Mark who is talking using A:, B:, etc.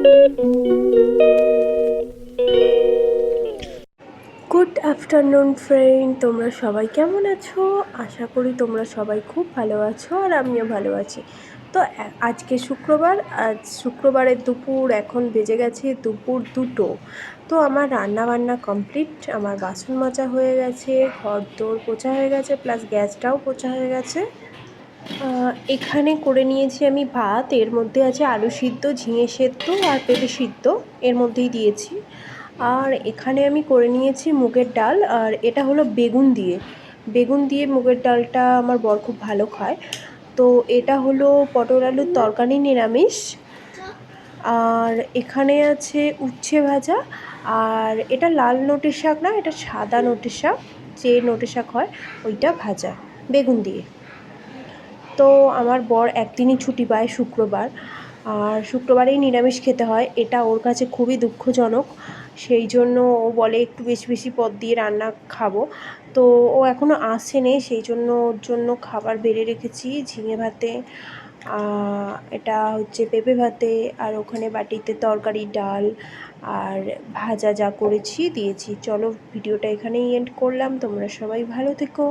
A: Good afternoon friend, তোমরা সবাই কেমন আছো? আশা করি তোমরা সবাই খুব ভালো আছো আর আমিও ভালো আছি। তো আজকে শুক্রবার, আজ শুক্রবারের দুপুর, এখন বেজে গেছে দুপুর 2টো। তো আমার রান্না বান্না কমপ্লিট, আমার বাসন মাজা হয়ে গেছে, ঘর দোর পোছা হয়ে গেছে, প্লাস গ্যাসটাও পোছা হয়ে গেছে। এখানে করে নিয়েছি আমি ভাত, এর মধ্যে আছে আলু সিদ্ধ, ঝিঙে সেদ্ধ আর পেঁপে সিদ্ধ, এর মধ্যেই দিয়েছি। আর এখানে আমি করে নিয়েছি মুগের ডাল, আর এটা হলো বেগুন দিয়ে মুগের ডালটা আমার বর খুব ভালো খায়। তো এটা হলো পটল আলুর তরকারি নিরামিষ। আর এখানে আছে উচ্ছে ভাজা, আর এটা লাল নোটে শাক না, এটা সাদা নোটে শাক, যে নোটে শাক হয় ওইটা ভাজা বেগুন দিয়ে। তো আমার বর একদিনই ছুটি পায়, শুক্রবার, আর শুক্রবারেই নিরামিষ খেতে হয়, এটা ওর কাছে খুবই দুঃখজনক। সেই জন্য ও বলে একটু বেশি বেশি পদ দিয়ে রান্না খাবো। তো ও এখনও আসেনি, সেই জন্য ওর জন্য খাবার বেড়ে রেখেছি ঝিঙে ভাতে, এটা হচ্ছে পেঁপে ভাতে, আর ওখানে বাটিতে তরকারি, ডাল আর ভাজা যা করেছি দিয়েছি। চলো ভিডিওটা এখানেই এন্ড করলাম, তোমরা সবাই ভালো থেকো।